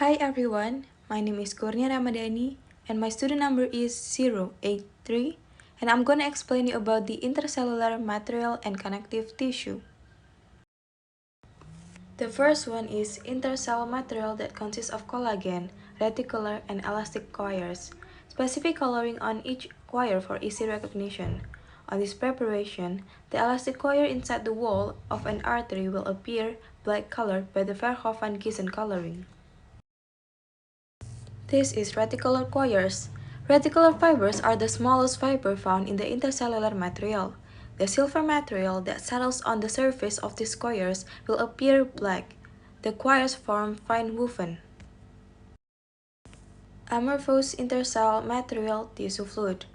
Hi everyone, my name is Kurnia Ramadhani and my student number is 083 and I'm gonna explain you about the intercellular material and connective tissue. The first one is intercell material that consists of collagen, reticular, and elastic coils. Specific coloring on each coil for easy recognition. On this preparation, the elastic coil inside the wall of an artery will appear black colored by the Verhoeven-Giesen coloring. This is reticular coils. Reticular fibers are the smallest fiber found in the intercellular material. The silver material that settles on the surface of these coils will appear black. The coils form fine woven. Amorphous intercell material tissue fluid.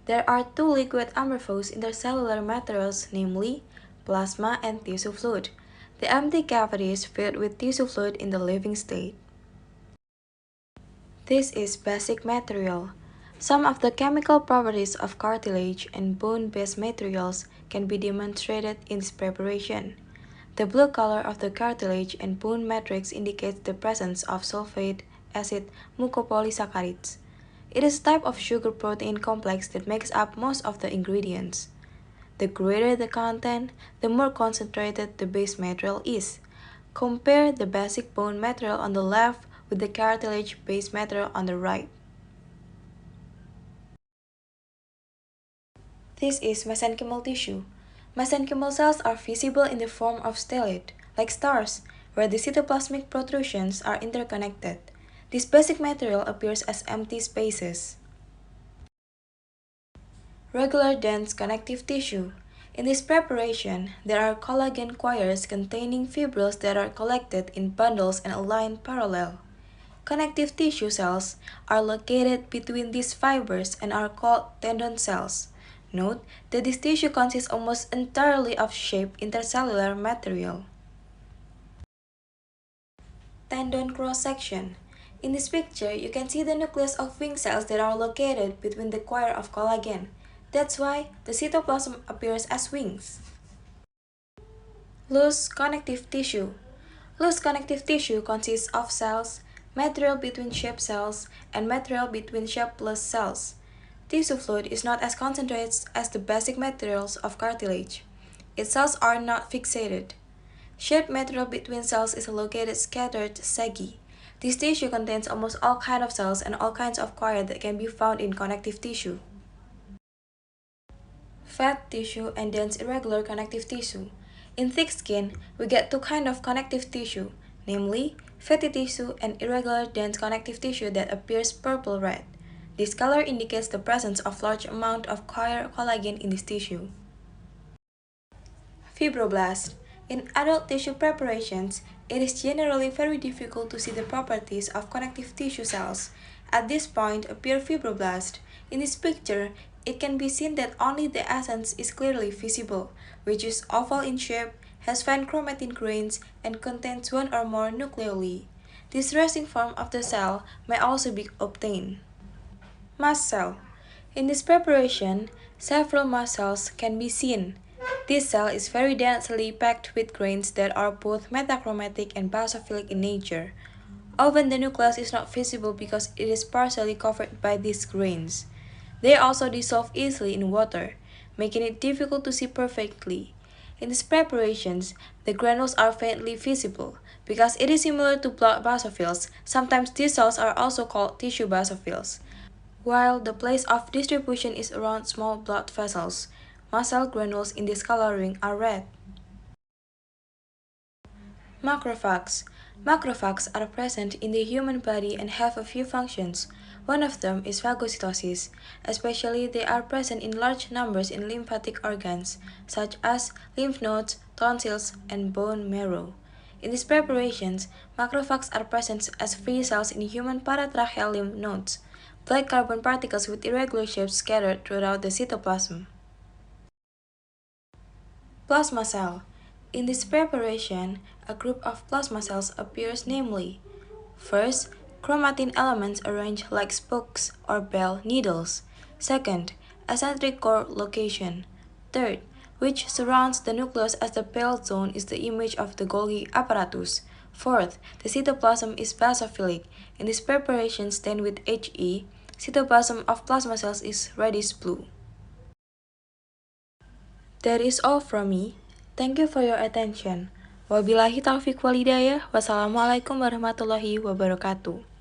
There are two liquid amorphous intercellular materials, namely plasma and tissue fluid. The empty cavity is filled with tissue fluid in the living state. This is basic material. Some of the chemical properties of cartilage and bone-based materials can be demonstrated in this preparation. The blue color of the cartilage and bone matrix indicates the presence of sulfate acid mucopolysaccharides. It is a type of sugar-protein complex that makes up most of the ingredients. The greater the content, the more concentrated the base material is. Compare the basic bone material on the left with the cartilage base material on the right. This is mesenchymal tissue. Mesenchymal cells are visible in the form of stellate, like stars, where the cytoplasmic protrusions are interconnected. This basic material appears as empty spaces. Regular dense connective tissue. In this preparation, there are collagen coils containing fibrils that are collected in bundles and aligned parallel. Connective tissue cells are located between these fibers and are called tendon cells. Note that this tissue consists almost entirely of shaped intercellular material. Tendon cross-section. In this picture, you can see the nucleus of wing cells that are located between the coil of collagen. That's why the cytoplasm appears as wings. Loose connective tissue. Loose connective tissue consists of cells, material between shaped cells, and material between shapeless cells. Tissue fluid is not as concentrated as the basic materials of cartilage. Its cells are not fixated. Shaped material between cells is located scattered saggy. This tissue contains almost all kinds of cells and all kinds of coil that can be found in connective tissue. Fat tissue and dense irregular connective tissue. In thick skin, we get two kinds of connective tissue, namely fatty tissue and irregular dense connective tissue that appears purple-red. This color indicates the presence of large amount of collagen in this tissue. Fibroblast. In adult tissue preparations, it is generally very difficult to see the properties of connective tissue cells. At this point appear fibroblasts. In this picture, it can be seen that only the essence is clearly visible, which is oval in shape, has fine chromatin grains, and contains one or more nucleoli. This resting form of the cell may also be obtained. Mast cell. In this preparation, several mast cells can be seen. This cell is very densely packed with grains that are both metachromatic and basophilic in nature. Often the nucleus is not visible because it is partially covered by these grains. They also dissolve easily in water, making it difficult to see perfectly. In these preparations, the granules are faintly visible. Because it is similar to blood basophils, sometimes these cells are also called tissue basophils. While the place of distribution is around small blood vessels, mast cell granules in this coloring are red. Macrophages. Macrophages are present in the human body and have a few functions. One of them is phagocytosis, especially they are present in large numbers in lymphatic organs, such as lymph nodes, tonsils, and bone marrow. In these preparations, macrophages are present as free cells in human paratracheal lymph nodes, black carbon particles with irregular shapes scattered throughout the cytoplasm. Plasma cell. In this preparation, a group of plasma cells appears, namely, first, chromatin elements arranged like spokes or bell needles. Second, eccentric core location. Third, which surrounds the nucleus as the pale zone is the image of the Golgi apparatus. Fourth, the cytoplasm is basophilic. In this preparation stained with He, cytoplasm of plasma cells is reddish blue. That is all from me. Thank you for your attention. Wabillahi taufiq walhidayah. Wassalamualaikum warahmatullahi wabarakatuh.